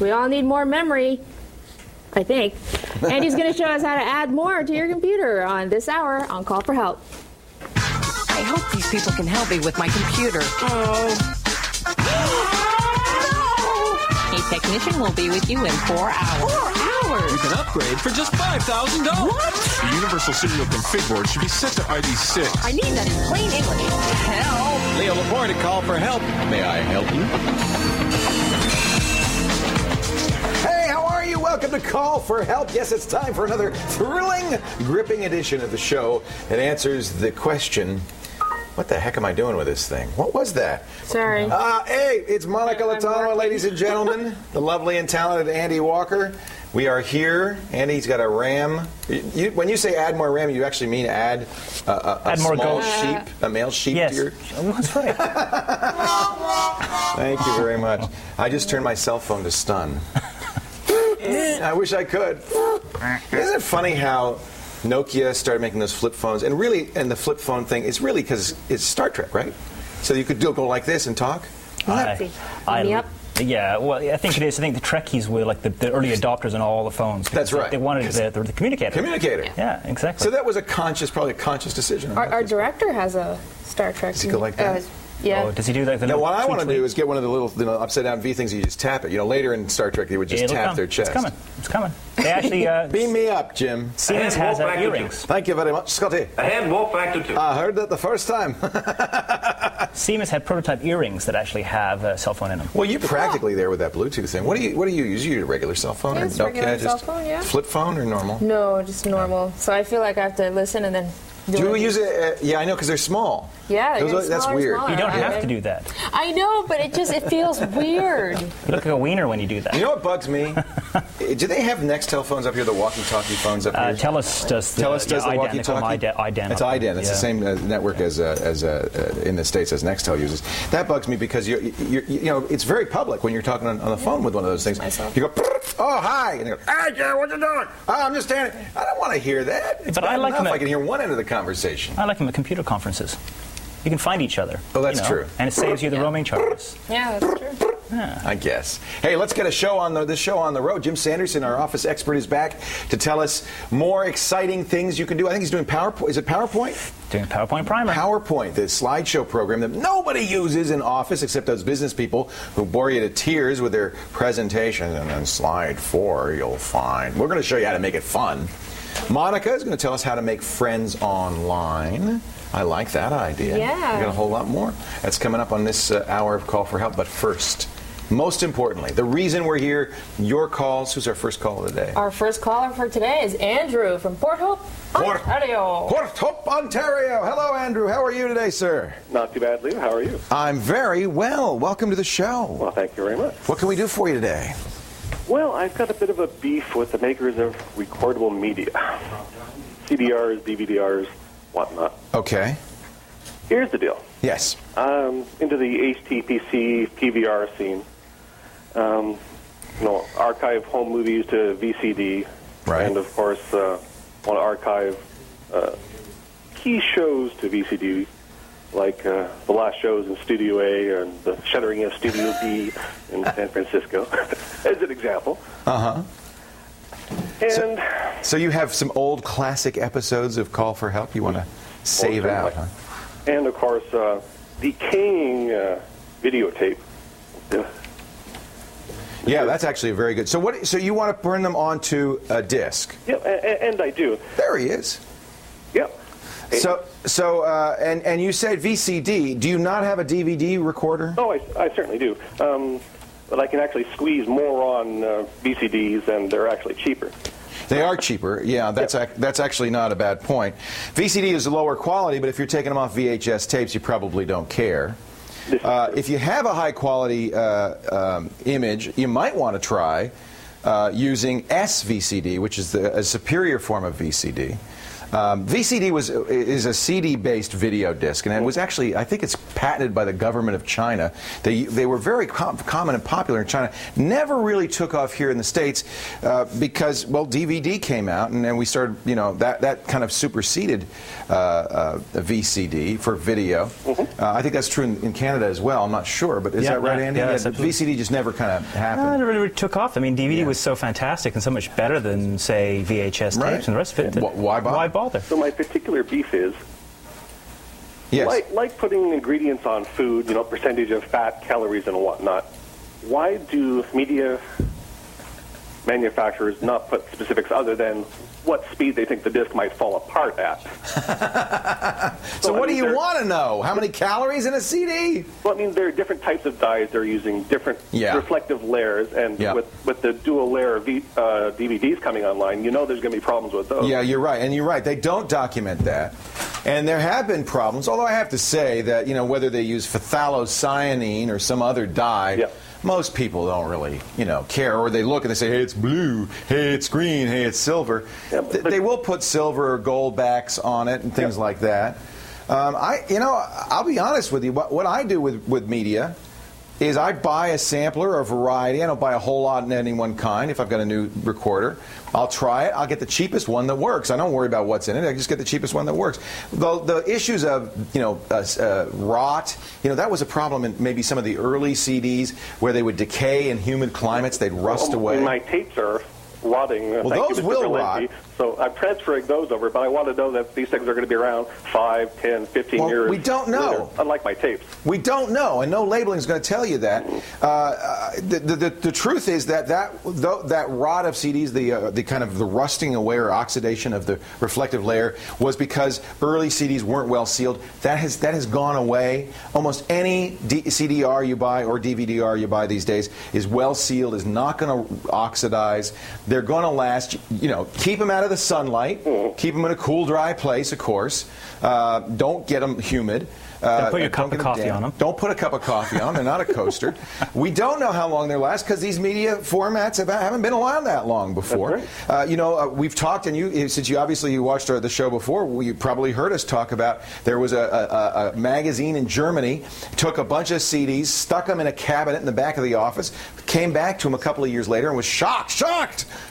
We all need more memory, I think. Andy's going to show us how to add more to your computer on this hour on Call for Help. I hope these people can help me with my computer. A technician will be with you in 4 hours. 4 hours? You can upgrade for just $5,000. What? The Universal Serial Config board should be set to ID6. I need that in plain English. Help! Leo Laporte to Call for Help. May I help you? Hey, how are you? Welcome to Call for Help. Yes, it's time for another thrilling, gripping edition of the show that answers the question, what the heck am I doing with this thing? What was that? Sorry. Hey, it's Monica Latano, ladies and gentlemen. The lovely and talented Andy Walker. We are here. Andy's got a RAM. When you say add more RAM, you actually mean add a small sheep, a male sheep to your... That's right. Thank you very much. I just turned my cell phone to stun. I wish I could. Isn't it funny how Nokia started making those flip phones, and the flip phone thing is really because it's Star Trek, right? So you could go like this and talk. Yeah, well, I think it is. I think the Trekkies were like the early adopters on all the phones. That's right. They wanted the communicator. Communicator. Yeah, exactly. So that was probably a conscious decision. Our director has a Star Trek. Does he go like that? Yeah. Oh, does he do that? Now, what I want to do is get one of the little upside down V things. You just tap it. Later in Star Trek, they would just tap their chest. It's coming. They actually beam me up, Jim. Siemens has earrings. Thank you very much, Scotty. A hand warp factor 2. I heard that the first time. Siemens had prototype earrings that actually have a cell phone in them. Well, you're practically there with that Bluetooth thing. What do you use? You use a regular cell phone or regular cell phone, yeah. Flip phone or normal? No, just normal. So I feel like I have to listen and then. Do you use it? Yeah, I know, because they're small. Yeah, that's weird. You don't have to do that. I know, but it feels weird. You look like a wiener when you do that. You know what bugs me? Do they have Nextel phones up here, the walkie-talkie phones up here? TELUS does the walkie-talkie? iDen. It's iDen. It's the same network as in the States as Nextel uses. That bugs me because it's very public when you're talking on the phone with one of those things. You go, oh, hi. And they go, hey, Joe, what you doing? Oh, I'm just standing. I don't want to hear that. It's but I like them. I can hear one end of the conversation. I like them at computer conferences. You can find each other. Oh, that's true. And it saves you the roaming charges. Yeah, that's true. Yeah. I guess. Hey, let's get this show on the road. Jim Sanderson, our office expert, is back to tell us more exciting things you can do. I think he's doing PowerPoint. Is it PowerPoint? Doing PowerPoint Primer. PowerPoint, the slideshow program that nobody uses in office except those business people who bore you to tears with their presentation. And then slide 4, you'll find. We're going to show you how to make it fun. Monica is going to tell us how to make friends online. I like that idea. Yeah. We got a whole lot more. That's coming up on this hour of Call for Help. But first, most importantly, the reason we're here, your calls. Who's our first call of the day? Our first caller for today is Andrew from Port Hope, Ontario. Port Hope, Ontario. Hello, Andrew. How are you today, sir? Not too bad, Leo. How are you? I'm very well. Welcome to the show. Well, thank you very much. What can we do for you today? Well, I've got a bit of a beef with the makers of recordable media. CDRs, DVDRs, whatnot. Okay. Here's the deal. Yes. Into the HTPC, PVR scene. Archive home movies to VCD. Right. And, of course, want to archive key shows to VCD, like the last shows in Studio A and the shuttering of Studio B in San Francisco, as an example. Uh-huh. And so you have some old classic episodes of Call for Help you want to save out, huh? And, of course, decaying videotape. Yeah, that's actually very good. So So you want to burn them onto a disc? Yeah, and I do. There he is. Yep. And you said VCD. Do you not have a DVD recorder? Oh, I certainly do. But I can actually squeeze more on VCDs, and they're actually cheaper. They are cheaper. Yeah, that's actually not a bad point. VCD is lower quality, but if you're taking them off VHS tapes, you probably don't care. If you have a high-quality image, you might want to try using SVCD, which is a superior form of VCD. VCD is a CD-based video disc, and it was actually, I think it's patented by the government of China. They were very common and popular in China. Never really took off here in the States because, well, DVD came out, and then we started, that kind of superseded a VCD for video. I think that's true in Canada as well. I'm not sure, but is that right, Andy? Yeah, VCD just never kind of happened. No, it never really took off. I mean, DVD was so fantastic and so much better than, say, VHS tapes and the rest of it. Why bother? So my particular beef is, yes. like putting ingredients on food, percentage of fat, calories, and whatnot, why do media manufacturers not put specifics other than what speed they think the disc might fall apart at? So what do you want to know? How many calories in a CD? Well, I mean, there are different types of dyes. They're using different reflective layers, and with the dual layer DVDs coming online, there's going to be problems with those. Yeah, you're right, and you're right. They don't document that. And there have been problems, although I have to say that, whether they use phthalocyanine or some other dye, most people don't really, care. Or they look and they say, hey, it's blue, hey, it's green, hey, it's silver. Yeah, they will put silver or gold backs on it and things like that. I'll be honest with you. What I do with media is I buy a sampler or a variety. I don't buy a whole lot in any one kind. If I've got a new recorder, I'll try it. I'll get the cheapest one that works. I don't worry about what's in it. I just get the cheapest one that works. The issues of rot, that was a problem in maybe some of the early CDs where they would decay in humid climates. They'd rust away. My tapes are rotting. Well, those will rot. So I'm transferring those over, but I want to know that these things are going to be around 5, 10, 15 years. We don't know. Later, unlike my tapes. We don't know, and no labeling is going to tell you that. The truth is that rot of CDs, the kind of the rusting away or oxidation of the reflective layer, was because early CDs weren't well sealed. That has gone away. Almost any CDR you buy or DVD-R you buy these days is well sealed, is not going to oxidize. They're going to last. Keep them out of the sunlight. Keep them in a cool, dry place, of course. Don't get them humid. Don't put your cup of coffee on them. Don't put a cup of coffee on them. They're not a coaster. We don't know how long they last because these media formats haven't been around that long before. Right. We've talked, and since you obviously watched the show before, you probably heard us talk about there was a magazine in Germany, took a bunch of CDs, stuck them in a cabinet in the back of the office, came back to them a couple of years later and was shocked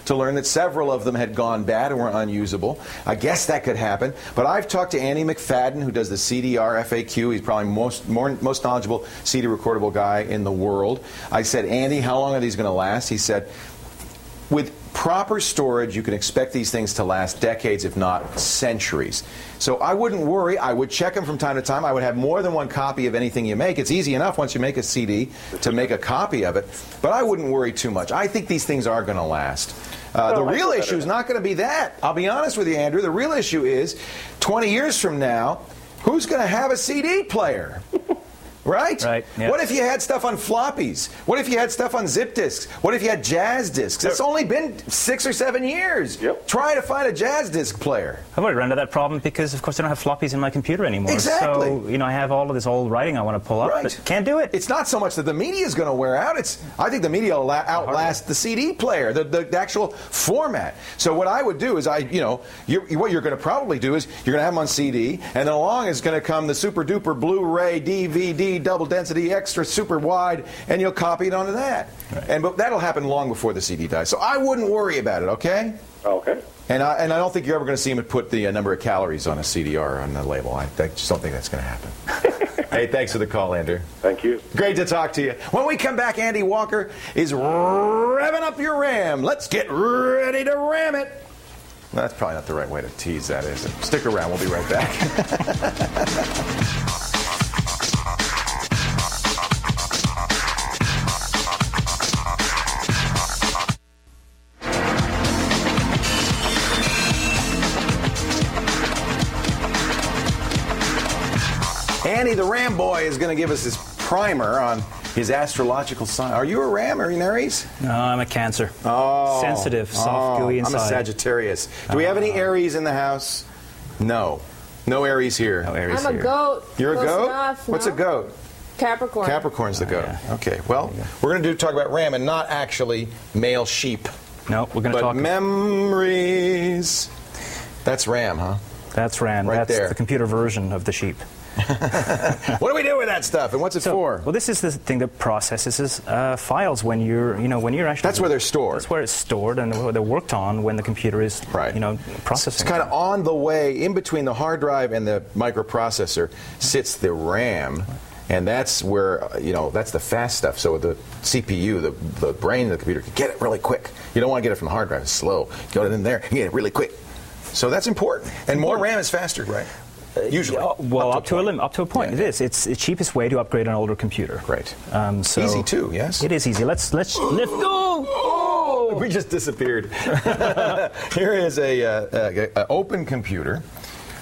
to learn that several of them had gone bad and were unusable. I guess that could happen. But I've talked to Andy McFadden, who does the CDR FAQ. He's probably most knowledgeable CD recordable guy in the world. I said, Andy, how long are these going to last? He said, with proper storage, you can expect these things to last decades, if not centuries. So I wouldn't worry. I would check them from time to time. I would have more than one copy of anything you make. It's easy enough once you make a CD to make a copy of it. But I wouldn't worry too much. I think these things are going to last. The real issue is not going to be that. I'll be honest with you, Andrew. The real issue is 20 years from now, who's going to have a CD player? Right? Yeah. What if you had stuff on floppies? What if you had stuff on zip disks? What if you had jazz disks? It's only been 6 or 7 years. Try to find a jazz disc player. I've already run into that problem because, of course, I don't have floppies in my computer anymore. Exactly. So, I have all of this old writing I want to pull up, but can't do it. It's not so much that the media is going to wear out. I think the media will outlast the CD player, the actual format. So what I would do is what you're going to probably do is you're going to have them on CD, and then along is going to come the super duper Blu-ray, DVD, double density, extra, super wide, and you'll copy it onto that. Right. But that'll happen long before the CD dies. So I wouldn't worry about it, okay? Okay. And I don't think you're ever going to see him put the number of calories on a CDR on the label. I just don't think that's going to happen. Hey, thanks for the call, Andrew. Thank you. Great to talk to you. When we come back, Andy Walker is revving up your Ram. Let's get ready to ram it. That's probably not the right way to tease that, is it? Stick around. We'll be right back. Andy the Ram Boy is going to give us his primer on his astrological sign. Are you a Ram or an Aries? No, I'm a Cancer. Oh. Sensitive, soft, gooey inside. I'm a Sagittarius. Do we have any Aries in the house? No. No Aries here. No Aries I'm a goat. You're a goat? Enough, What's a goat? Capricorn. Capricorn's the goat. Yeah. Okay, well, we're going to talk about Ram and not actually male sheep. No, we're going to talk... memories. That's Ram, huh? That's RAM. Right That's there. the computer version of the sheep. What do we do with that stuff, and what's it for? Well, this is the thing that processes files when you're actually. That's where they're stored. That's where it's stored, and they're worked on when the computer is, Right. processing. It's kind of on the way, in between the hard drive and the microprocessor, sits the RAM. And that's where, that's the fast stuff. So the CPU, the brain of the computer, can get it really quick. You don't want to get it from the hard drive. It's slow. Get it in there and get it really quick. So that's important. And more RAM is faster, right? Usually. Well, up to a point. Yeah. It is. It's the cheapest way to upgrade an older computer. Right. So Easy, too, yes? It is easy. Let's lift. Oh! We just disappeared. Here is a open computer,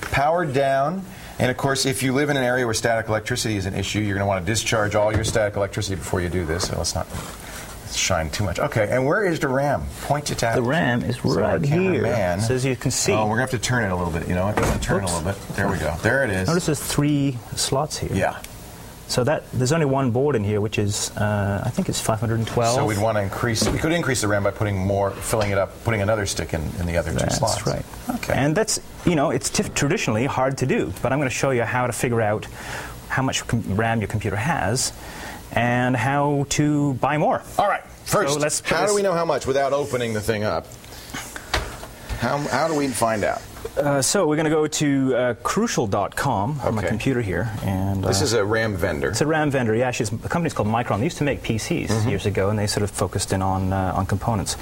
powered down. And of course, if you live in an area where static electricity is an issue, you're going to want to discharge all your static electricity before you do this. So let's not shine too much. Okay, and where is the RAM? Point it at. The RAM is So our right here. cameraman- So as you can see. Oh, we're going to have to turn it a little bit. You know what? We're going to turn it a little bit. There we go. There it is. Notice there's 3 slots here. Yeah. So there's only one board in here, which is I think it's 512. So we'd want to increase. We could increase the RAM by putting more, filling it up, putting another stick in the other 2 slots. That's right. Okay. And that's it's traditionally hard to do, but I'm going to show you how to figure out how much RAM your computer has and how to buy more. All right. First, So how do we know how much without opening the thing up? How do we find out? So we're going to go to Crucial.com on my Okay. computer here, and This is a RAM vendor. it's a RAM vendor. Yeah, actually, the company's called Micron. They used to make PCs years ago, and they sort of focused in on components.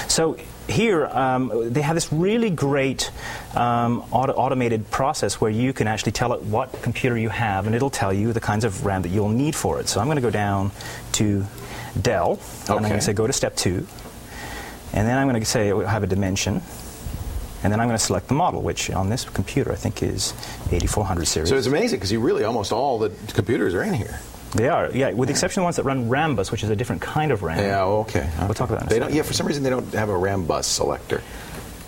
So here they have this really great automated process where you can actually tell it what computer you have, and it'll tell you the kinds of RAM that you'll need for it. So I'm going to go down to Dell, and I'm going to say go to step 2, and then I'm going to say it will have a dimension. And then I'm going to select the model, which on this computer I think is 8400 series. So it's amazing because almost all the computers are in here. They are, yeah, with the exception of the ones that run Rambus, which is a different kind of RAM. Yeah, okay. We'll talk about that in a They second. don't. Yeah, for some reason they don't have a RAM bus selector,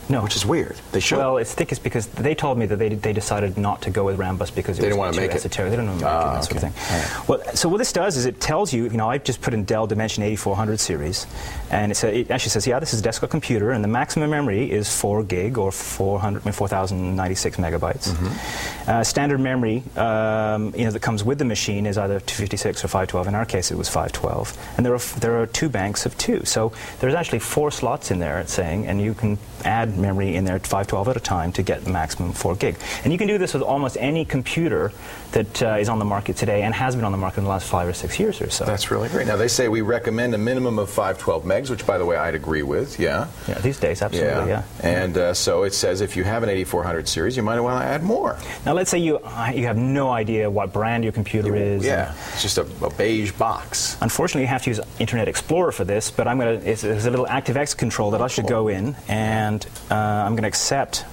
No. which is weird. They should. Well, I think it's because they told me that they decided not to go with Rambus because it They was didn't want to too make it. esoteric. They don't want to make it, that sort of okay. thing. All right. Well, so what this does is it tells you, I've just put in Dell Dimension 8400 series, and it actually says, yeah, this is a desktop computer, and the maximum memory is 4 gig or 4096 megabytes. Standard memory, that comes with the machine is either 256 or 512. In our case, it was 512. And there are 2 banks of 2. So there's actually 4 slots in there, it's saying, and you can add memory in there 512 at a time to get the maximum 4 gig. And you can do this with almost any computer that is on the market today and has been on the market in the last 5 or 6 years or so. That's really great. Now they say we recommend a minimum of 512 megs, which by the way I'd agree with. Yeah. Yeah, these days, absolutely, yeah. And so it says if you have an 8400 series, you might want to add more. Now, let's say you have no idea what brand your computer is. Yeah. It's just a beige box. Unfortunately, you have to use Internet Explorer for this, but there's a little ActiveX control that I should go in, and I'm going to accept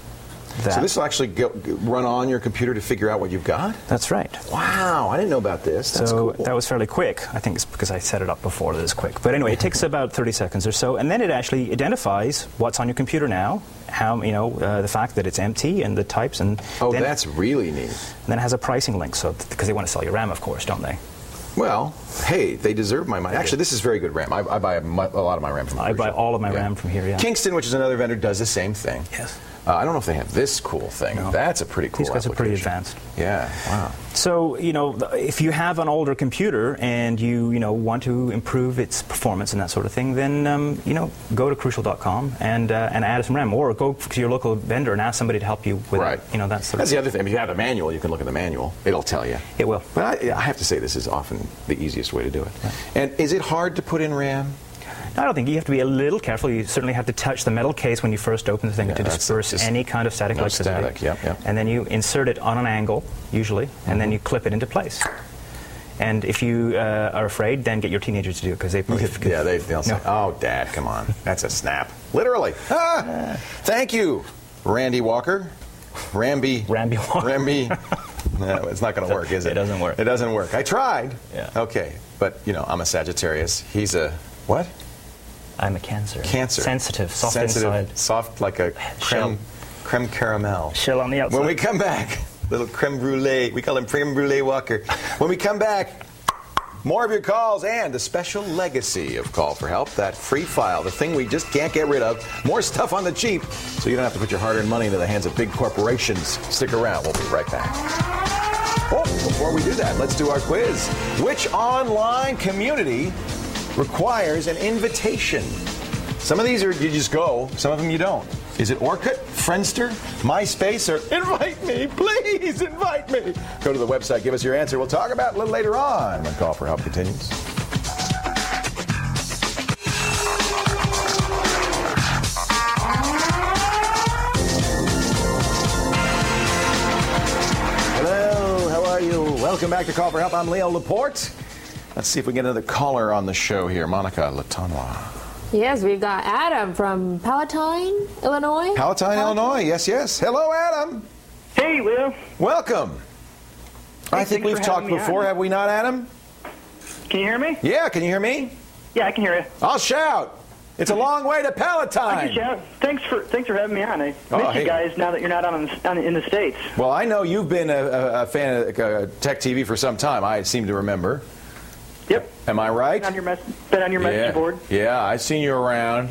that. So this will actually run on your computer to figure out what you've got? That's right. Wow, I didn't know about this. That's So cool. that was fairly quick. I think it's because I set it up before that it's quick. But anyway, it takes about 30 seconds or so, and then it actually identifies what's on your computer now, how the fact that it's empty and the types, and Oh, then, that's really neat. and then it has a pricing link. So because they want to sell you RAM, of course, don't they? Well, hey, they deserve my money. Actually, this is very good RAM. I buy a lot of my RAM from I buy Crucial. all of my RAM from here. Yeah. Kingston, which is another vendor, does the same thing. Yes. I don't know if they have this cool thing. No. That's a pretty cool These guys are pretty application. advanced. Yeah, wow. So, if you have an older computer and you want to improve its performance and that sort of thing, then, go to Crucial.com and add some RAM. Or go to your local vendor and ask somebody to help you with Right. that sort of That's thing. the other thing. If you have a manual, you can look at the manual. It'll tell you. It will. But I have to say this is often the easiest way to do it. Right. And is it hard to put in RAM? I don't think you have to be a little careful. You certainly have to touch the metal case when you first open the thing Yeah, to that's disperse just any kind of static no electricity. static, yep. And then you insert it on an angle, usually, and then you clip it into place. And if you are afraid, then get your teenagers to do it because they probably Yeah, they'll say, oh, Dad, come on. That's a snap. Literally. Ah! Thank you, Randy Walker. Ramby Walker. Ramby. No, it's not going to work, is it? It doesn't work. It doesn't work. I tried. Yeah. Okay. But, I'm a Sagittarius. He's a what? I'm a Cancer. Cancer. Sensitive, soft inside. Soft like a Shell. creme caramel. Shell on the outside. When we come back, little creme brulee. We call him creme brulee Walker. When we come back, More of your calls and the special legacy of Call for Help, that free file, the thing we just can't get rid of. More stuff on the cheap, so you don't have to put your hard-earned money into the hands of big corporations. Stick around. We'll be right back. Oh, before we do that, let's do our quiz. Which online community requires an invitation? Some of these are you just go, some of them you don't. Is it Orkut, Friendster, MySpace, or invite me, please invite me? Go to the website, give us your answer. We'll talk about it a little later on when Call for Help continues. Hello, how are you? Welcome back to Call for Help. I'm Leo Laporte. Let's see if we can get another caller on the show here. Monica Latanois. Yes, we've got Adam from Palatine, Illinois. Palatine, Illinois. Yes, yes. Hello, Adam. Hey, Leo. Welcome. I think we've talked before, have we not, Adam? Can you hear me? Yeah, can you hear me? Yeah, I can hear you. I'll shout. It's a long way to Palatine. I can shout. Thanks for having me on. I miss you guys now that you're not in the States. Well, I know you've been a fan of Tech TV for some time. I seem to remember. Yep. Am I right? Been on your message board. Yeah, I've seen you around.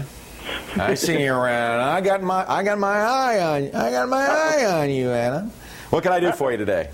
I got my eye on you, Adam. What can I do for you today?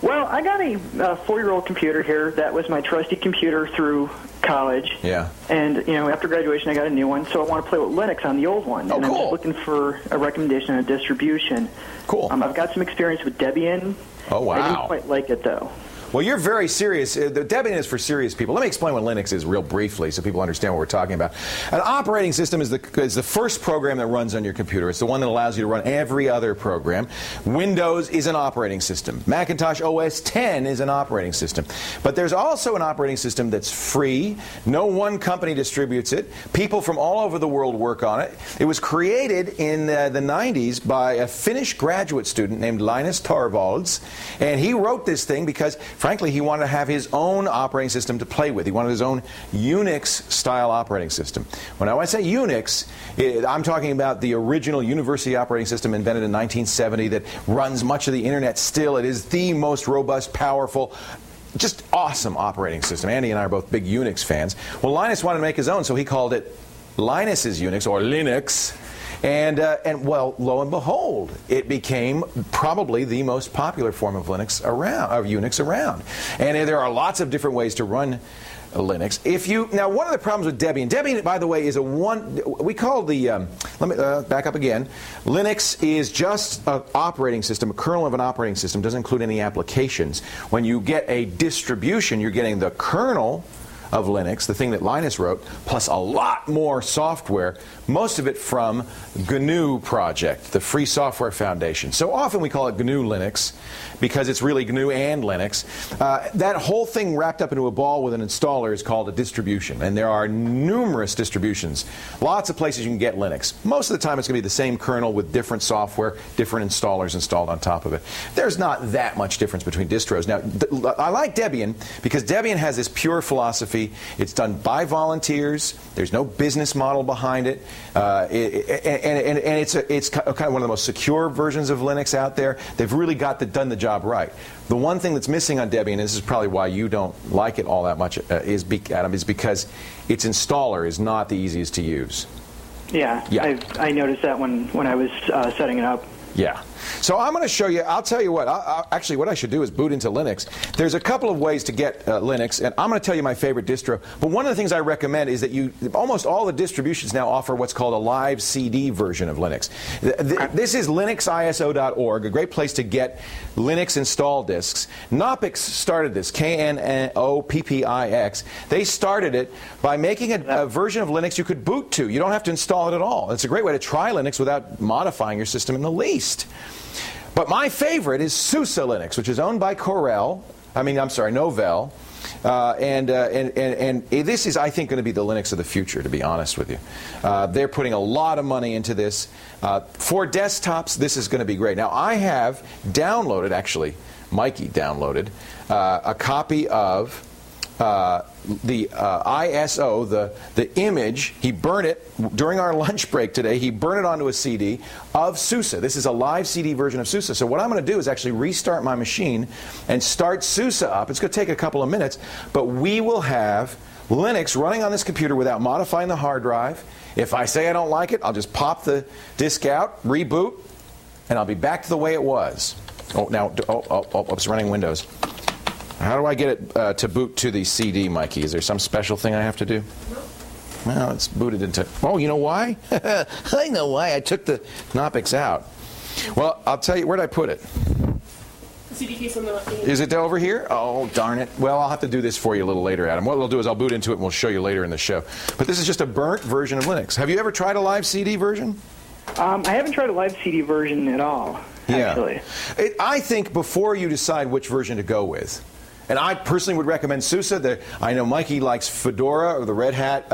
Well, I got a 4-year-old computer here. That was my trusty computer through college. Yeah. And after graduation, I got a new one. So I want to play with Linux on the old one. Oh, and cool. I'm just looking for a recommendation on a distribution. Cool. I've got some experience with Debian. Oh, wow. I didn't quite like it though. Well, you're very serious. The Debian is for serious people. Let me explain what Linux is real briefly so people understand what we're talking about. An operating system is the first program that runs on your computer. It's the one that allows you to run every other program. Windows is an operating system. Macintosh OS X is an operating system. But there's also an operating system that's free. No one company distributes it. People from all over the world work on it. It was created in the 90s by a Finnish graduate student named Linus Torvalds. And he wrote this thing because frankly, he wanted to have his own operating system to play with. He wanted his own Unix-style operating system. When I say Unix, I'm talking about the original university operating system invented in 1970 that runs much of the internet still. It is the most robust, powerful, just awesome operating system. Andy and I are both big Unix fans. Well, Linus wanted to make his own, so he called it Linus's Unix, or Linux. And well, lo and behold, it became probably the most popular form of Unix around. And there are lots of different ways to run Linux. Now, one of the problems with Debian, by the way, is we call the, let me back up again. Linux is just an operating system, a kernel of an operating system, doesn't include any applications. When you get a distribution, you're getting the kernel of Linux, the thing that Linus wrote, plus a lot more software, most of it from GNU Project, the Free Software Foundation. So often we call it GNU Linux because it's really GNU and Linux. That whole thing wrapped up into a ball with an installer is called a distribution, and there are numerous distributions. Lots of places you can get Linux. Most of the time it's going to be the same kernel with different software, different installers installed on top of it. There's not that much difference between distros. Now, I like Debian because Debian has this pure philosophy. It's done by volunteers. There's no business model behind it. And it's kind of one of the most secure versions of Linux out there. They've really done the job right. The one thing that's missing on Debian, and this is probably why you don't like it all that much, Adam, is because its installer is not the easiest to use. Yeah. I noticed that when I was setting it up. Yeah. So I'm going to show you, I'll tell you what, actually what I should do is boot into Linux. There's a couple of ways to get Linux, and I'm going to tell you my favorite distro. But one of the things I recommend is that almost all the distributions now offer what's called a live CD version of Linux. This is linuxiso.org, a great place to get Linux install disks. Knoppix started this, Knoppix. They started it by making a version of Linux you could boot to. You don't have to install it at all. It's a great way to try Linux without modifying your system in the least. But my favorite is SUSE Linux, which is owned by Novell. And this is, I think, going to be the Linux of the future, to be honest with you. They're putting a lot of money into this. For desktops, this is going to be great. Now, I have downloaded, actually, Mikey downloaded, a copy of ISO, the image. He burned it during our lunch break today. He burned it onto a CD of SUSE. This is a live CD version of SUSE. So what I'm going to do is actually restart my machine and start SUSE up. It's going to take a couple of minutes, but we will have Linux running on this computer without modifying the hard drive. If I say I don't like it, I'll just pop the disk out, reboot, and I'll be back to the way it was. It's running Windows. How do I get it to boot to the CD, Mikey? Is there some special thing I have to do? Well, it's booted into... Oh, you know why? I know why. I took the Knoppix out. Well, I'll tell you, where'd I put it? The CD case on the... Is it over here? Oh, darn it. Well, I'll have to do this for you a little later, Adam. What we'll do is I'll boot into it and we'll show you later in the show. But this is just a burnt version of Linux. Have you ever tried a live CD version? I haven't tried a live CD version at all, actually. Yeah. I think before you decide which version to go with, and I personally would recommend SUSE. I know Mikey likes Fedora or the Red Hat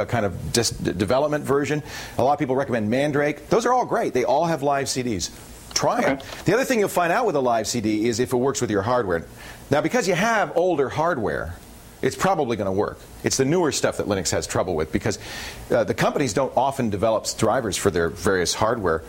kind of development version. A lot of people recommend Mandrake. Those are all great. They all have live CDs. Try it. The other thing you'll find out with a live CD is if it works with your hardware. Now, because you have older hardware, it's probably going to work. It's the newer stuff that Linux has trouble with because the companies don't often develop drivers for their various hardware.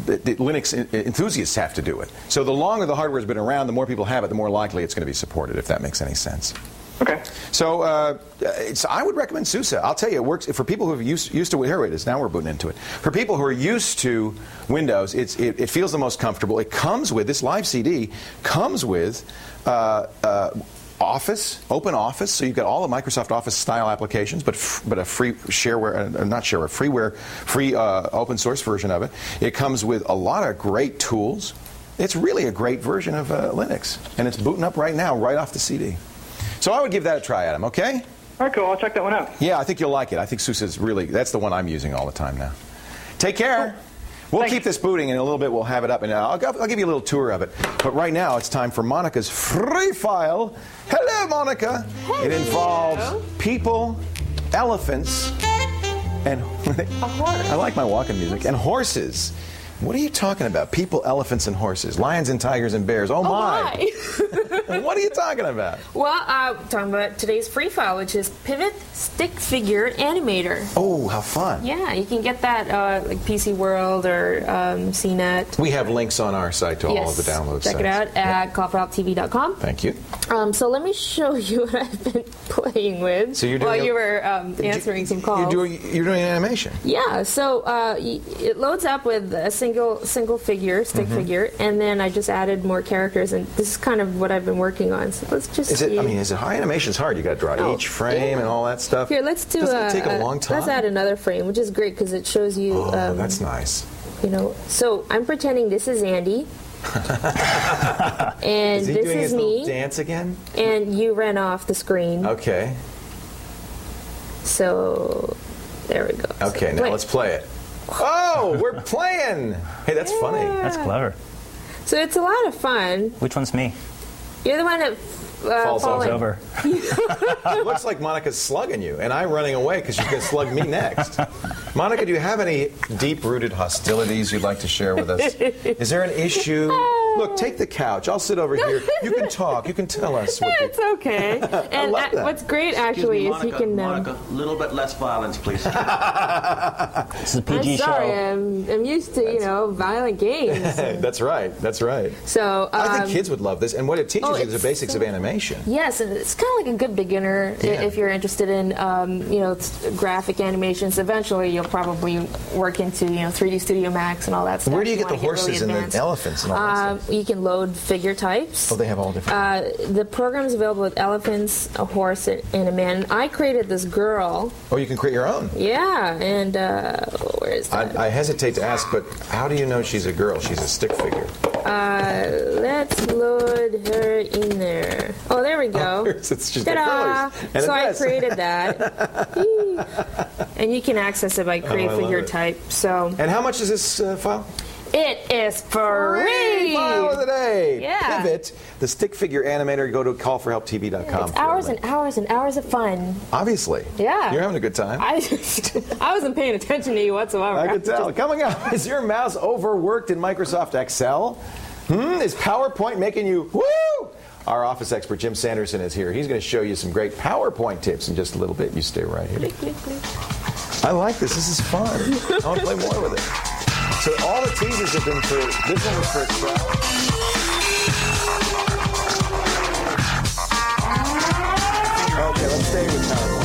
The Linux enthusiasts have to do it. So the longer the hardware's been around, the more people have it, the more likely it's going to be supported, if that makes any sense. Okay. So I would recommend SUSE. I'll tell you, it works for people who are used to here it is. Now we're booting into it. For people who are used to Windows, it feels the most comfortable. It comes with, this live CD comes with Office, Open Office, so you've got all the Microsoft Office style applications, but a free free open source version of it. It comes with a lot of great tools. It's really a great version of Linux, and it's booting up right now, right off the CD. So I would give that a try, Adam. Okay? All right, cool. I'll check that one out. Yeah, I think you'll like it. I think SUSE is really, that's the one I'm using all the time now. Take care. Cool. We'll Thanks. keep this booting, and in a little bit we'll have it up, and I'll give you a little tour of it. But right now it's time for Monica's free file. Hello, Monica. Hello. It involves people, elephants, and A horse. I like my walking music, and horses. What are you talking about? People, elephants, and horses. Lions and tigers and bears. Oh, my. What are you talking about? Well, talking about today's free file, which is Pivot Stick Figure Animator. Oh, how fun. Yeah, you can get that like PC World or CNET. We have links on our site to all of the download Check sites. it out at callforhelptv.com. Thank you. So let me show you what I've been playing with So you're doing while you were answering some calls. You're doing an animation. Yeah, so it loads up with a single figure, stick figure, and then I just added more characters, and this is kind of what I've been working on. So let's just see. Is it hard? Animation's hard. You got to draw each frame and all that stuff. Here, let's do. Doesn't it take a long time? Let's add another frame, which is great because it shows you. Oh, that's nice. You know, so I'm pretending this is Andy. And is he this doing is his me. little dance again? And you ran off the screen. Okay. So there we go. Okay, So, now wait. let's play it. Oh, we're playing! Hey, that's funny. That's clever. So it's a lot of fun. Which one's me? You're the one that Falls falling. Over. It looks like Monica's slugging you, and I'm running away because she's going to slug me next. Monica, do you have any deep-rooted hostilities you'd like to share with us? Is there an issue? Look, take the couch. I'll sit over here. You can talk. You can tell us. It's okay. And love that. what's great actually is you can. Monica, a little bit less violence, please. This is a I'm PG sorry, show. I'm used to violent games. That's right. That's right. So I think kids would love this, and what it teaches you is the it's basics so of animation. Yes, and it's kind of like a good beginner Yeah. if you're interested in graphic animations. Eventually, you'll probably work into 3D Studio Max and all that stuff. Where do you get the wanna really horses and advanced. the elephants and all that stuff? You can load figure types. Oh, they have all different. The program is available with elephants, a horse, and a man. I created this girl. Oh, you can create your own. Yeah, and where is that? I hesitate to ask, but how do you know she's a girl? She's a stick figure. Let's load her in there. Oh, there we go. She's got Ta-da! curlers and a So I dress. created that. And you can access it by create I love figure it. type. So And how much is this file? it is free. File of the day. Yeah. Pivot, the stick figure animator. Go to callforhelptv.com. It's hours and hours and hours of fun. Obviously. Yeah. You're having a good time. I wasn't paying attention to you whatsoever. I could tell. Coming up, is your mouse overworked in Microsoft Excel? Is PowerPoint making you woo? Our office expert, Jim Sanderson, is here. He's going to show you some great PowerPoint tips in just a little bit. You stay right here. I like this. This is fun. I want to play more with it. So all the teasers have been for, this one was for Excel. Okay, let's stay with PowerPoint.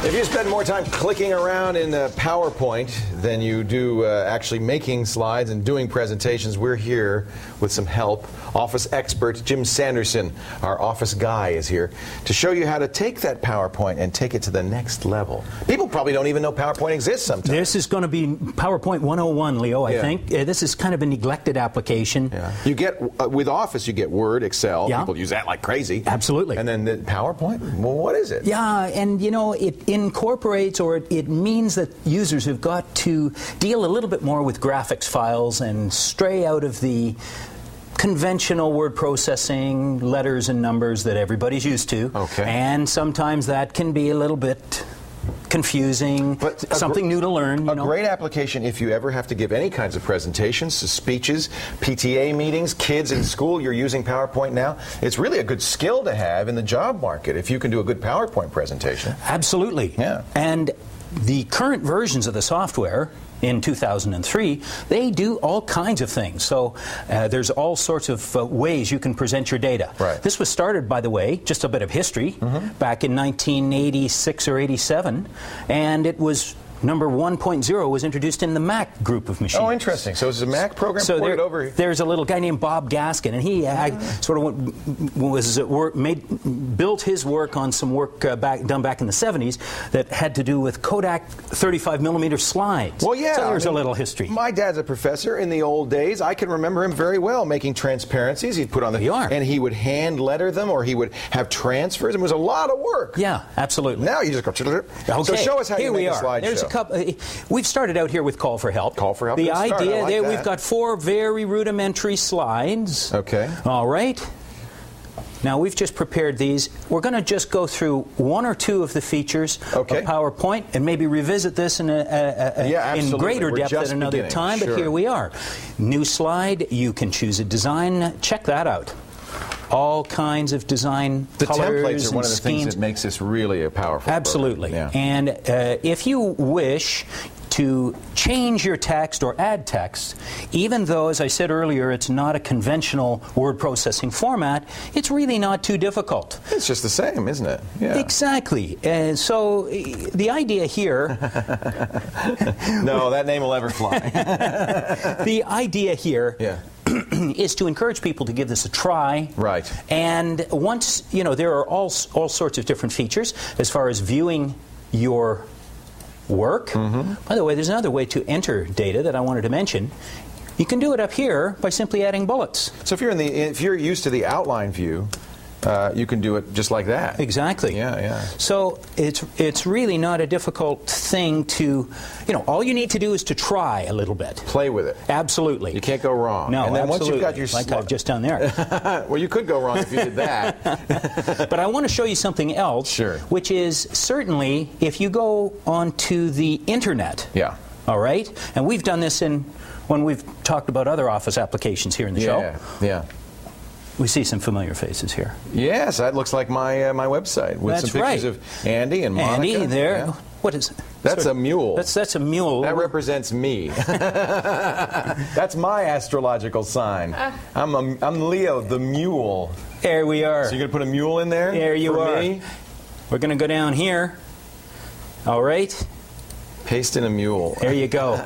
If you spend more time clicking around in PowerPoint than you do actually making slides and doing presentations, we're here with some help. Office expert Jim Sanderson, our office guy, is here to show you how to take that PowerPoint and take it to the next level. People probably don't even know PowerPoint exists sometimes. This is going to be PowerPoint 101, Leo, I think. This is kind of a neglected application. Yeah. You get, with Office, you get Word, Excel. Yeah. People use that like crazy. Absolutely. And then the PowerPoint? Well, what is it? Yeah, and you know, it incorporates, or it means that users have got to deal a little bit more with graphics files and stray out of the conventional word processing, letters and numbers that everybody's used to. Okay. And sometimes that can be a little bit confusing, but something new to learn. A great application if you ever have to give any kinds of presentations, speeches, PTA meetings, kids in school. You're using PowerPoint now. It's really a good skill to have in the job market if you can do a good PowerPoint presentation. Absolutely. Yeah. And the current versions of the software in 2003, they do all kinds of things. So there's all sorts of ways you can present your data. Right. This was started, by the way, just a bit of history, back in 1986 or 87, and it was number 1.0 was introduced in the Mac group of machines. Oh, interesting. So it's a Mac program ported over here. There's a little guy named Bob Gaskin, and he sort of built his work on some work done back in the 70s that had to do with Kodak 35mm slides. Well, yeah. So there's a little history. My dad's a professor in the old days. I can remember him very well making transparencies. He'd put on the... And he would hand letter them, or he would have transfers. It was a lot of work. Yeah, absolutely. Now you just go... Okay. So show us how you make a slideshow. We've started out here with Call for Help. Call for Help. The Good start. idea I like there, that. we've got 4 very rudimentary slides. Okay. All right. Now we've just prepared these. We're going to just go through 1 or 2 of the features of PowerPoint and maybe revisit this in greater depth at another time. But here we are. New slide. You can choose a design. Check that out. All kinds of design colors templates are one of the schemes. things that makes this really a powerful Absolutely. program. Yeah. And if you wish to change your text or add text, even though, as I said earlier, it's not a conventional word processing format, it's really not too difficult. It's just the same, isn't it? Yeah. Exactly. So the idea here... No, that name will ever fly. The idea here... Yeah. is to encourage people to give this a try. Right. And once, you know, there are all sorts of different features as far as viewing your work. By the way, there's another way to enter data that I wanted to mention. You can do it up here by simply adding bullets. So if you're used to the outline view, you can do it just like that. Exactly. Yeah, yeah. So it's really not a difficult thing to, you know, all you need to do is to try a little bit. Play with it. Absolutely. You can't go wrong. No, and then absolutely. once you've got your like I've just done there. Well, you could go wrong if you did that. But I want to show you something else. Sure. Which is certainly if you go onto the internet. Yeah. All right? And we've done this when we've talked about other Office applications here in the show. Yeah. We see some familiar faces here. Yes, that looks like my website with That's some pictures right. of Andy and Monica. Andy, there. Yeah. What is it? That's a mule. That's a mule. That represents me. That's my astrological sign. I'm Leo, the mule. There we are. So you're going to put a mule in there? There you for are. Me? We're going to go down here. All right. Paste in a mule. There you go.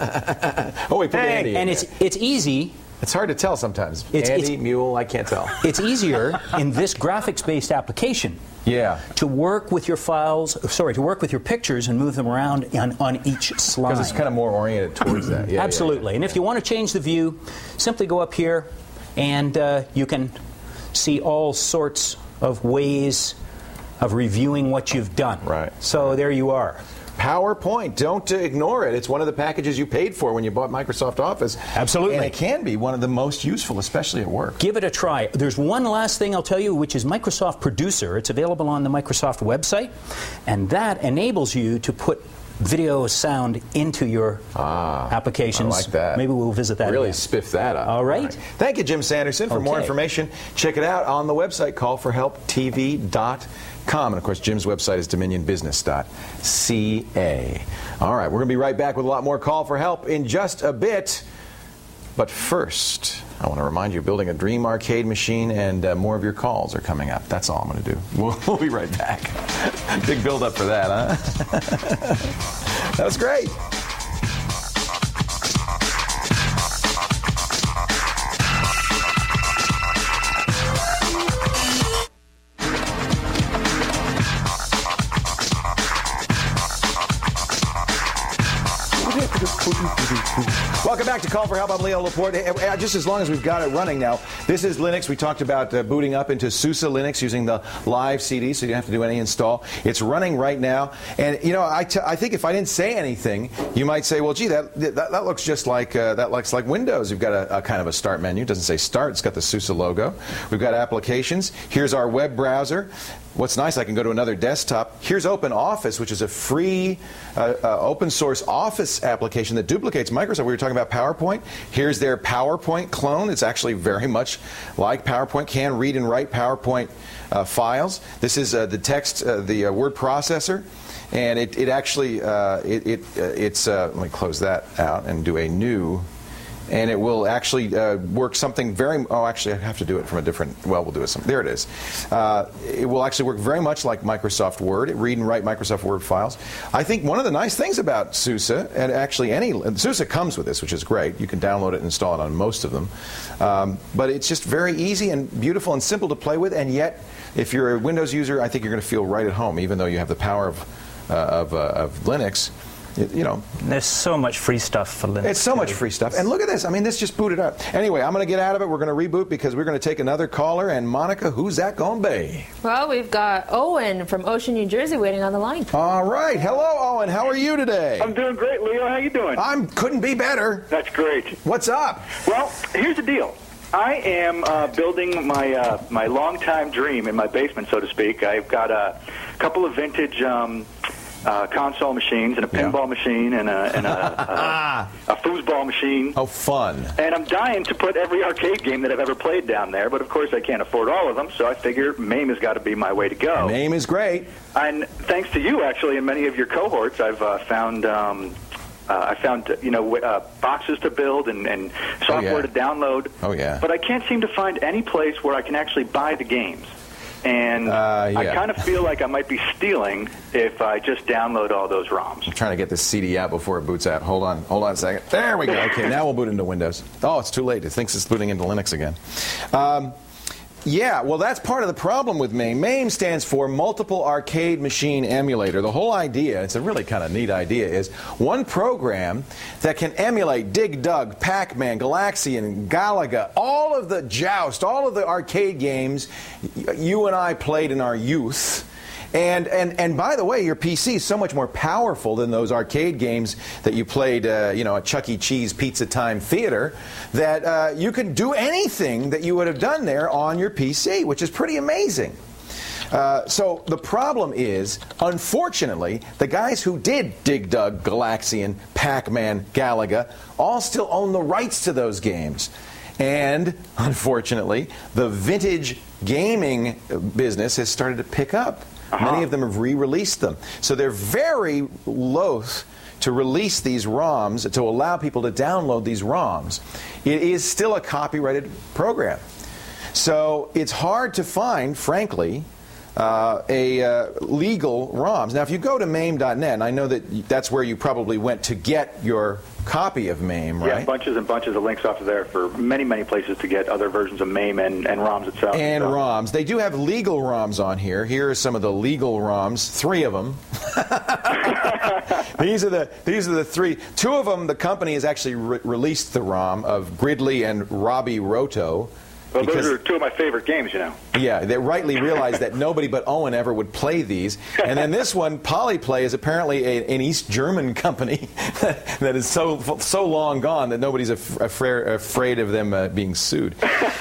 Oh, we put Andy in and there. it's easy. It's hard to tell sometimes. Andy, mule, I can't tell. It's easier in this graphics-based application to work with your files, to work with your pictures and move them around on each slide. Because it's kind of more oriented towards that. Yeah, absolutely. And if you want to change the view, simply go up here and you can see all sorts of ways of reviewing what you've done. Right. So there you are. PowerPoint. Don't ignore it. It's one of the packages you paid for when you bought Microsoft Office. Absolutely. And it can be one of the most useful, especially at work. Give it a try. There's one last thing I'll tell you, which is Microsoft Producer. It's available on the Microsoft website, and that enables you to put video sound into your applications. I like that. Maybe we'll visit that Really again. spiff that up. All right. Thank you, Jim Sanderson. For more information, check it out on the website, callforhelptv.com. And, of course, Jim's website is dominionbusiness.ca. All right, we're going to be right back with a lot more Call for Help in just a bit. But first, I want to remind you, building a dream arcade machine, and more of your calls are coming up. That's all I'm going to do. We'll be right back. Big build up for that, huh? That was great. Welcome back to Call for Help. I'm Leo Laporte. Just as long as we've got it running now, this is Linux. We talked about booting up into SUSE Linux using the live CD, so you don't have to do any install. It's running right now. And, you know, I think if I didn't say anything, you might say, well, gee, that looks just like that looks like Windows. You've got a kind of a start menu. It doesn't say start. It's got the SUSE logo. We've got applications. Here's our web browser. What's nice, I can go to another desktop. Here's OpenOffice, which is a free open source Office application that duplicates Microsoft. We were talking about PowerPoint. Here's their PowerPoint clone. It's actually very much like PowerPoint. Can read and write PowerPoint files. This is the text, the word processor. And it actually, it's, let me close that out and do a new. And it will actually work something very, actually I have to do it from a different, well, we'll do it there it is. It will actually work very much like Microsoft Word, read and write Microsoft Word files. I think one of the nice things about SUSE, and actually SUSE comes with this, which is great. You can download it and install it on most of them. But it's just very easy and beautiful and simple to play with, and yet, if you're a Windows user, I think you're going to feel right at home, even though you have the power of Linux. You know, there's so much free stuff for Linux. It's so much free stuff. And look at this. I mean, this just booted up. Anyway, I'm going to get out of it. We're going to reboot because we're going to take another caller. And Monica, who's that going to be? Well, we've got Owen from Ocean, New Jersey waiting on the line. All right. Hello, Owen. How are you today? I'm doing great, Leo. How you doing? Couldn't be better. That's great. What's up? Well, here's the deal. I am building my longtime dream in my basement, so to speak. I've got a couple of vintage console machines and a pinball machine and a foosball machine. Oh, fun. And I'm dying to put every arcade game that I've ever played down there, but of course I can't afford all of them, so I figure MAME has got to be my way to go. MAME is great. And thanks to you, actually, and many of your cohorts, I've found boxes to build and software to download. Oh, yeah. But I can't seem to find any place where I can actually buy the games. And I kind of feel like I might be stealing if I just download all those ROMs. I'm trying to get this CD out before it boots out. Hold on a second. There we go. Okay, now we'll boot into Windows. Oh, it's too late. It thinks it's booting into Linux again. Yeah, well, that's part of the problem with MAME. MAME stands for Multiple Arcade Machine Emulator. The whole idea, it's a really kind of neat idea, is one program that can emulate Dig Dug, Pac-Man, Galaxian, Galaga, all of the Joust, all of the arcade games you and I played in our youth. And by the way, your PC is so much more powerful than those arcade games that you played, at Chuck E. Cheese Pizza Time Theater, that you can do anything that you would have done there on your PC, which is pretty amazing. So the problem is, unfortunately, the guys who did Dig Dug, Galaxian, Pac-Man, Galaga, all still own the rights to those games. And, unfortunately, the vintage gaming business has started to pick up. Many of them have re-released them. So they're very loath to release these ROMs, to allow people to download these ROMs. It is still a copyrighted program. So it's hard to find, frankly, legal ROMs. Now, if you go to MAME.net, and I know that that's where you probably went to get your copy of MAME, right? Yeah, bunches and bunches of links off of there for many, many places to get other versions of MAME and ROMs itself. And ROMs. They do have legal ROMs on here. Here are some of the legal ROMs, 3 of them. These are the 3. 2 of them, the company has actually released the ROM of Gridley and Robbie Roto. Well, those are two of my favorite games, you know. Yeah, they rightly realized that nobody but Owen ever would play these. And then this one, Polyplay, is apparently an East German company that is so long gone that nobody's afraid of them being sued.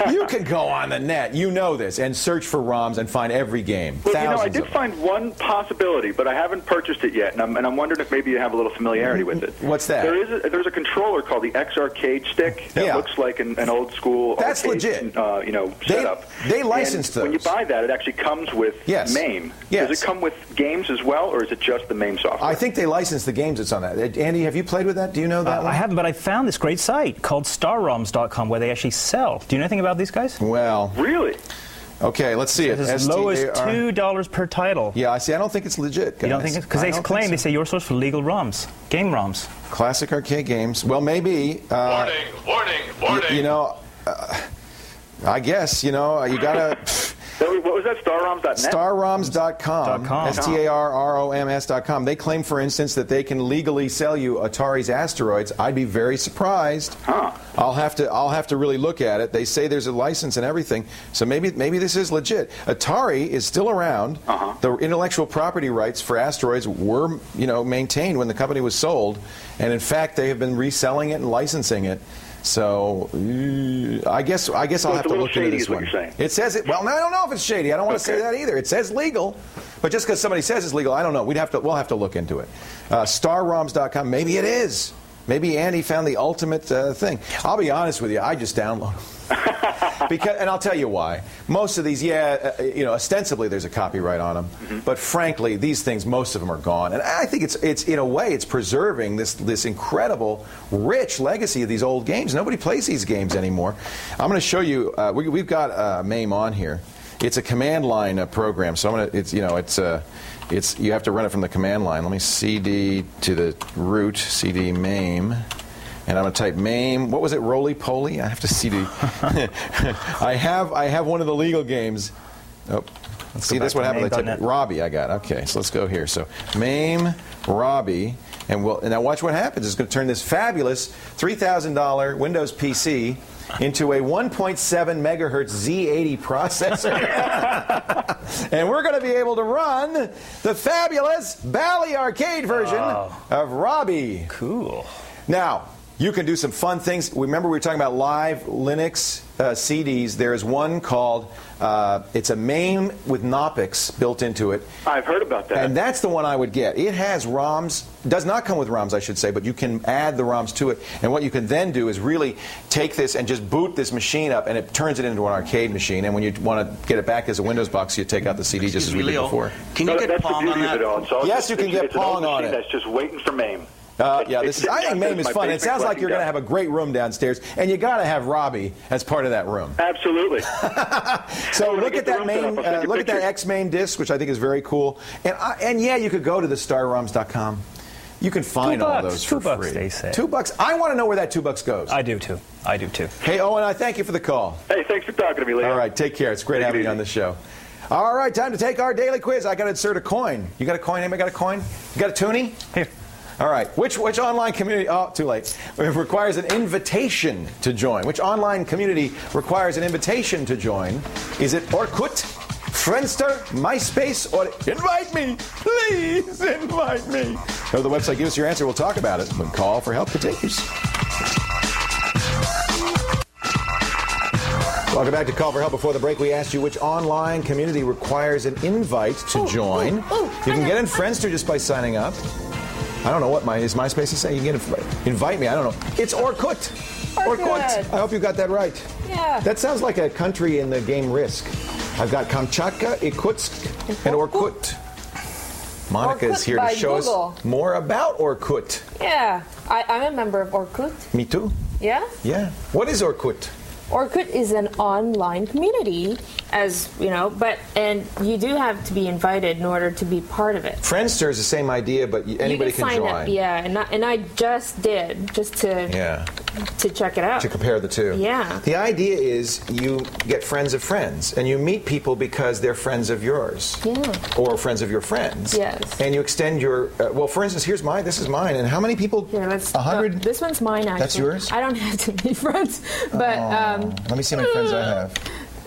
You can go on the net, you know this, and search for ROMs and find every game. Well, you know, I did find one possibility, but I haven't purchased it yet, and I'm wondering if maybe you have a little familiarity with it. What's that? There's a controller called the X-Arcade Stick that looks like an old school That's arcade, legit. Setup. They licensed those. When you buy that, it actually comes with MAME. Yes. Does it come with games as well, or is it just the MAME software? I think they license the games that's on that. Andy, have you played with that? Do you know that one? I haven't, but I found this great site called StarRoms.com where they actually sell. Do you know anything about these guys? Well, really? Okay, let's see it. As low as $2 per title. Yeah, I see. I don't think it's legit, guys. You don't think it's? Because they claim, they say, your source for legal ROMs, game ROMs. Classic arcade games. Well, maybe. Warning. You know, I guess, you know, you got to... What was that, StarRoms.net? StarRoms.com, StarRoms.com. They claim, for instance, that they can legally sell you Atari's Asteroids. I'd be very surprised. Huh. I'll have to really look at it. They say there's a license and everything, so maybe this is legit. Atari is still around. The intellectual property rights for Asteroids were, maintained when the company was sold, and in fact, they have been reselling it and licensing it. So I guess I'll have to look into this one. It says it. Well, I don't know if it's shady. I don't want to say that either. It says legal, but just because somebody says it's legal, I don't know. We'll have to look into it. StarRoms.com. Maybe it is. Maybe Andy found the ultimate thing. I'll be honest with you. I just download them. And I'll tell you why. Most of these, ostensibly there's a copyright on them, but frankly, these things, most of them are gone. And I think it's in a way, it's preserving this incredible, rich legacy of these old games. Nobody plays these games anymore. I'm going to show you. We've got MAME on here. It's a command line program, so you have to run it from the command line. Let me CD to the root, CD MAME. And I'm going to type MAME. What was it? Roly Poly? I have to CD. I have one of the legal games. Oh, see, that's what happened. I typed Robbie. I got. Okay, so let's go here. So MAME Robbie, and now watch what happens. It's going to turn this fabulous $3,000 Windows PC into a 1.7 megahertz Z80 processor. And we're going to be able to run the fabulous Bally Arcade version of Robbie. Cool. Now, you can do some fun things. Remember we were talking about live Linux CDs. There is one called, it's a MAME with Knoppix built into it. I've heard about that. And that's the one I would get. It has ROMs, does not come with ROMs, I should say, but you can add the ROMs to it. And what you can then do is really take this and just boot this machine up, and it turns it into an arcade machine. And when you want to get it back as a Windows box, you take out the CD just as we did before. Can you get Pong on that? Yes, you can get Pong on it. That's just waiting for MAME. I think MAME is fun. It sounds like you're going to have a great room downstairs, and you got to have Robbie as part of that room. Absolutely. So look at that MAME, look at that X-MAME disc, which I think is very cool. And you could go to the StarRoms.com. You can find all those for free. $2, they say. $2. I want to know where that $2 goes. I do too. Hey, Owen, I thank you for the call. Hey, thanks for talking to me, Leo. All right, take care. It's great having you on the show. All right, time to take our daily quiz. I got to insert a coin. You got a coin? Anybody got a coin? You got a toonie? Here. All right. Which online community? Oh, too late. It requires an invitation to join. Which online community requires an invitation to join? Is it Orkut, Friendster, MySpace, or Invite Me? Please invite me. Go to the website. Give us your answer. We'll talk about it. When Call for Help continues. Welcome back to Call for Help. Before the break, we asked you which online community requires an invite to join. You can get in Friendster just by signing up. I don't know what is MySpace to say. You can invite me. I don't know. It's Orkut. Orkut. I hope you got that right. Yeah. That sounds like a country in the game Risk. I've got Kamchatka, Irkutsk, and Orkut. Monica is here to show us more about Orkut. Yeah. I'm a member of Orkut. Me too. Yeah? Yeah. What is Orkut? Orkut is an online community, and you do have to be invited in order to be part of it. Friendster is the same idea, but anybody can join. Up, yeah, and I just did, just to to check it out. To compare the two. Yeah. The idea is you get friends of friends, and you meet people because they're friends of yours. Yeah. Or friends of your friends. Yes. And you extend your, well, for instance, here's mine, this is mine, and how many people? Here, let's. 100? This one's mine, actually. That's yours? I don't have too many friends, but. Let me see how many friends I have.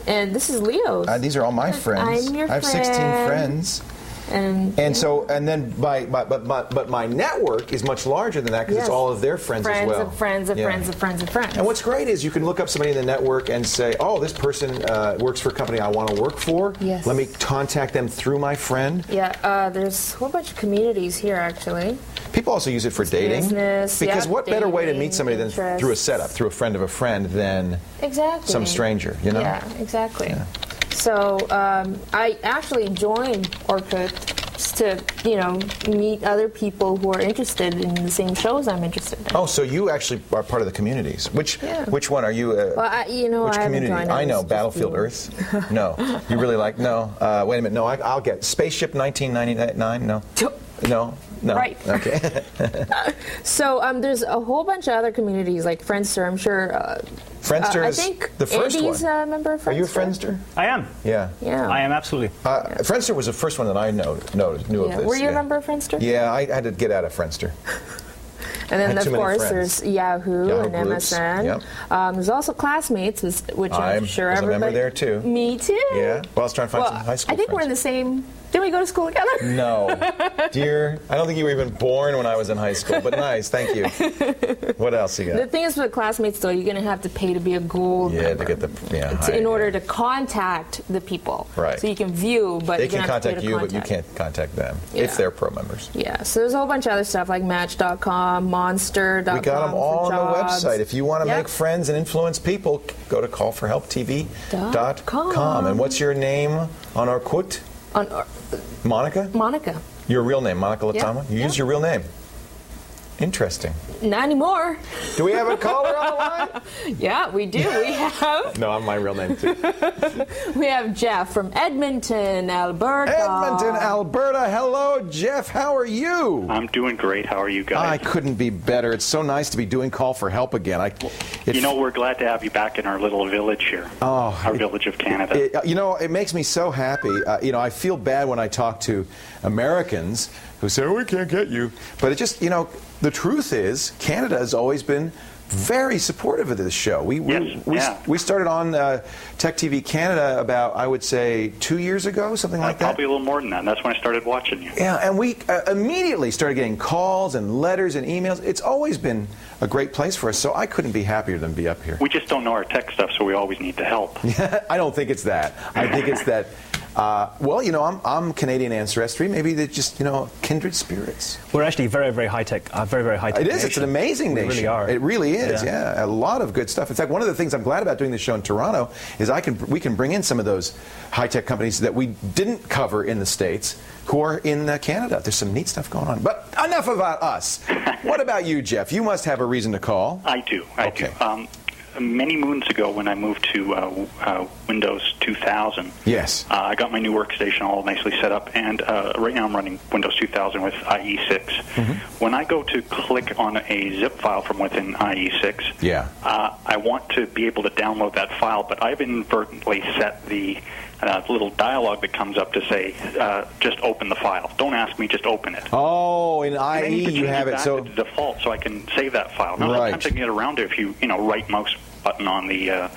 And this is Leo's. These are all my friends. I'm your I have 16 friends. And then but my network is much larger than that because it's all of their friends as well. Friends of friends of friends of friends. And what's great is you can look up somebody in the network and say, oh, this person works for a company I want to work for. Yes. Let me contact them through my friend. Yeah, there's a whole bunch of communities here, actually. People also use it for dating. Business, because what better way to meet somebody interests. than through a setup, through a friend of a friend, than some stranger, you know? Yeah, exactly. Yeah. So I actually joined Orkut to, meet other people who are interested in the same shows I'm interested in. Oh, so you actually are part of the communities. Which one are you? Well, which I community? haven't joined. I know, Battlefield Earth. No. You really like, no. Wait a minute, no, I'll get Spaceship 1999, no. No. Right. Okay. So there's a whole bunch of other communities like Friendster. I'm sure. Friendster is I think the first Andy's one. A member of Friendster. Are you a Friendster? I am. Yeah. Yeah. I am absolutely. Friendster was the first one that I knew of this. Were you a member of Friendster? Yeah, I had to get out of Friendster. And then, of course, there's Yahoo and groups. MSN. Yep. There's also Classmates, which I'm sure was everybody. a member there too. Me too. Yeah. Well, I was trying to find some high school I think friends. we're in the same. Didn't we go to school together? No, dear. I don't think you were even born when I was in high school. But nice, thank you. What else you got? The thing is with Classmates, though, you're going to have to pay to be a gold member. To get the in order to contact the people. Right. So you can view, but they you can have to pay contact to you, contact. but you can't contact them Yeah. if they're pro members. Yeah. So there's a whole bunch of other stuff like Match.com, Monster.com. We got them all on the website. If you want to Yep. make friends and influence people, go to callforhelptv.com. And what's your name on Orkut? Monica? Monica. Your real name, Monica Latama? Yeah. You use your real name. Interesting. Not anymore. Do we have a caller on the line? Yeah, we do. We have. No, I'm my real name too. We have Jeff from Edmonton, Alberta. Edmonton, Alberta. Hello, Jeff. How are you? I'm doing great. How are you guys? I couldn't be better. It's so nice to be doing Call for Help again. We're glad to have you back in our little village here. Our village of Canada. It makes me so happy. I feel bad when I talk to Americans who say, we can't get you. But it just, the truth is, Canada has always been very supportive of this show. We started on Tech TV Canada about, I would say, 2 years ago, something like that. Probably a little more than that. And that's when I started watching you. Yeah, and we immediately started getting calls and letters and emails. It's always been a great place for us, so I couldn't be happier than be up here. We just don't know our tech stuff, so we always need the help. I don't think it's that. I think it's that... I'm Canadian ancestry. Maybe they're just, kindred spirits. We're actually very, very high tech. Very, very high tech. It is. It's an amazing nation. We really are. It really is. Yeah. A lot of good stuff. In fact, one of the things I'm glad about doing this show in Toronto is we can bring in some of those high tech companies that we didn't cover in the States who are in Canada. There's some neat stuff going on. But enough about us. What about you, Jeff? You must have a reason to call. I do. I do. Many moons ago, when I moved to Windows 2000, yes, I got my new workstation all nicely set up, and right now I'm running Windows 2000 with IE6. Mm-hmm. When I go to click on a zip file from within IE6, I want to be able to download that file, but I've inadvertently set the little dialogue that comes up to say, just open the file. Don't ask me, just open it. Oh, in IE you have it so to the default, so I can save that file. Now, sometimes I can get around to it if you right mouse button on the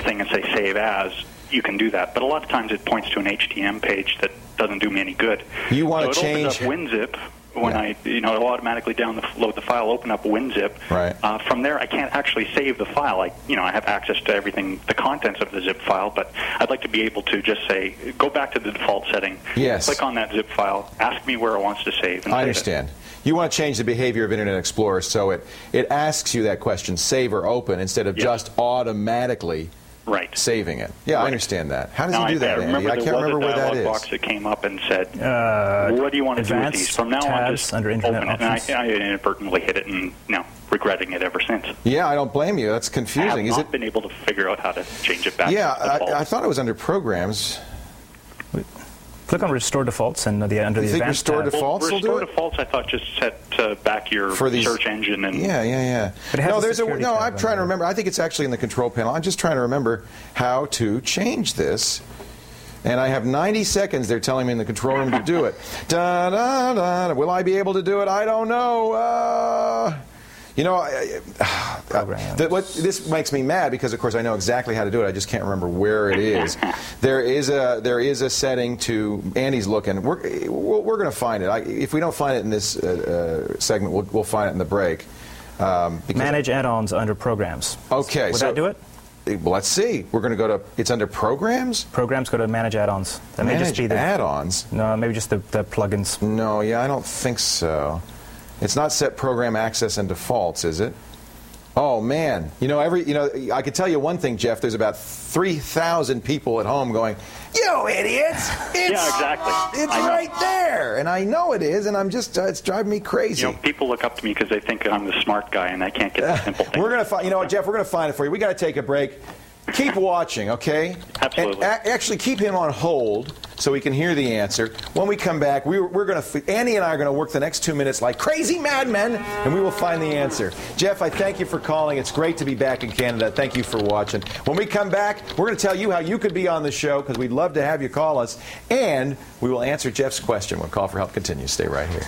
thing and say save as. You can do that, but a lot of times it points to an HTML page that doesn't do me any good. You want to change? It opens up WinZip. When it'll automatically download the file, open up WinZip. Right. From there, I can't actually save the file. I have access to everything, the contents of the zip file, but I'd like to be able to just say, go back to the default setting. Yes. Click on that zip file. Ask me where it wants to save. And I understand. You want to change the behavior of Internet Explorer so it asks you that question, save or open, instead of just automatically saving it. Yeah, I understand that. How does he do that, Andy? I can't remember where that is. There was a dialog box that came up and said, what do you want to do with these? From now on, just under Internet open it. And I inadvertently hit it and regretting it ever since. Yeah, I don't blame you. That's confusing. I have not been able to figure out how to change it back. Yeah, I thought it was under programs. Click on Restore Defaults and under the Advanced tab. Restore Defaults, I thought just set back your search engine. And Yeah. But it has I'm trying to remember. I think it's actually in the control panel. I'm just trying to remember how to change this. And I have 90 seconds, they're telling me in the control room to do it. Will I be able to do it? I don't know. This makes me mad because, of course, I know exactly how to do it. I just can't remember where it is. There is a setting to. Andy's looking. We're going to find it. If we don't find it in this segment, we'll find it in the break. Manage add-ons under Programs. Okay, Would that do it? Well, let's see. We're going to go to. It's under Programs. Programs. Go to Manage add-ons. That Manage may just be the add-ons. No, maybe just the plugins. No, I don't think so. It's not set program access and defaults, is it? Oh man, I could tell you one thing, Jeff. There's about 3,000 people at home going, "You idiots! Yeah, exactly. It's right there," and I know it is, and I'm just it's driving me crazy. People look up to me because they think I'm the smart guy, and I can't get the simple thing. We're gonna find. You know what, Jeff? We're gonna find it for you. We got to take a break. Keep watching, okay? Absolutely. And actually, keep him on hold so we can hear the answer. When we come back, Andy and I are going to work the next 2 minutes like crazy madmen, and we will find the answer. Jeff, I thank you for calling. It's great to be back in Canada. Thank you for watching. When we come back, we're going to tell you how you could be on the show because we'd love to have you call us, and we will answer Jeff's question when Call for Help continues. Stay right here.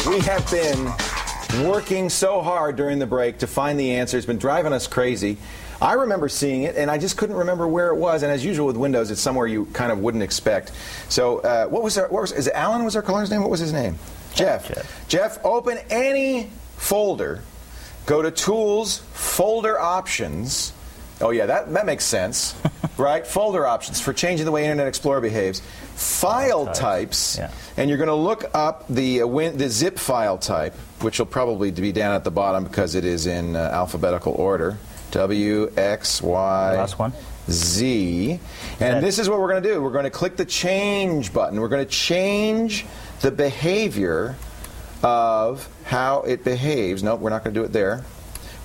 We have been working so hard during the break to find the answer. It's been driving us crazy. I remember seeing it, and I just couldn't remember where it was. And as usual with Windows, it's somewhere you kind of wouldn't expect. So, is it Alan was our caller's name? What was his name? Jeff. Jeff, open any folder. Go to Tools, Folder Options. Oh yeah, that makes sense, right? Folder options for changing the way Internet Explorer behaves. File types, and you're going to look up the zip file type, which will probably be down at the bottom because it is in alphabetical order. W, X, Y, last one. Z. And this is what we're going to do. We're going to click the Change button. We're going to change the behavior of how it behaves. Nope, we're not going to do it there.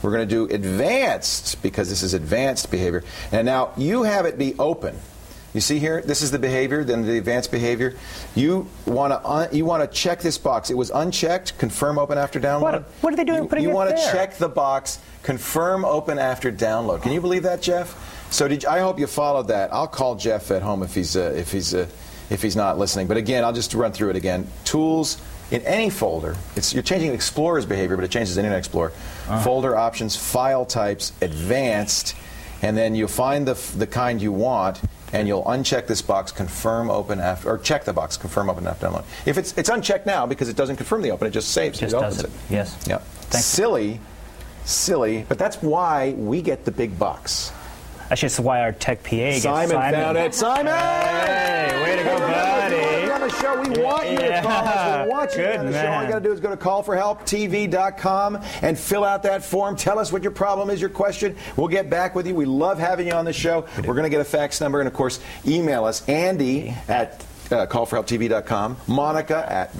We're going to do Advanced because this is advanced behavior. And now you have it be open. You see here, this is the behavior, then the advanced behavior. You want to check this box. It was unchecked. Confirm open after download. What are they doing putting it there? You want to check the box. Confirm open after download. Can you believe that, Jeff? So I hope you followed that. I'll call Jeff at home if he's not listening. But again, I'll just run through it again. Tools. In any folder, you're changing Explorer's behavior, but it changes Internet Explorer. Folder options, file types, advanced, and then you'll find the kind you want, and you'll uncheck this box, confirm open after, or check the box, confirm open after download. If it's unchecked now because it doesn't confirm the open, it just saves it. It opens it. Yes. Yeah. Silly, but that's why we get the big bucks. Actually, it's why our tech PA gets Simon found it. Simon! Hey, way to go, buddy. On the show, we want you to call us. We want you on the show. All you got to do is go to callforhelptv.com and fill out that form. Tell us what your problem is, your question. We'll get back with you. We love having you on the show. We're going to get a fax number, and of course, email us. Andy at callforhelptv.com. Monica at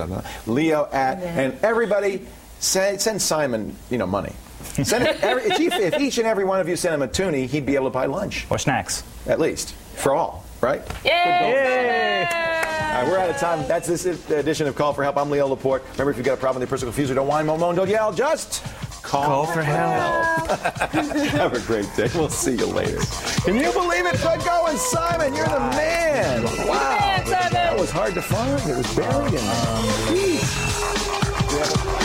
Leo at, and everybody send Simon, money. If each and every one of you sent him a toonie, he'd be able to buy lunch. Or snacks. At least. For all, right? Yay! We're out of time. That's this edition of Call for Help. I'm Leo Laporte. Remember, if you've got a problem with your personal confuser, don't whine, moan, don't yell. Just call for help. Have a great day. We'll see you later. Can you believe it? Good going, Simon. You're the man. Wow. That was hard to find. It was buried in there.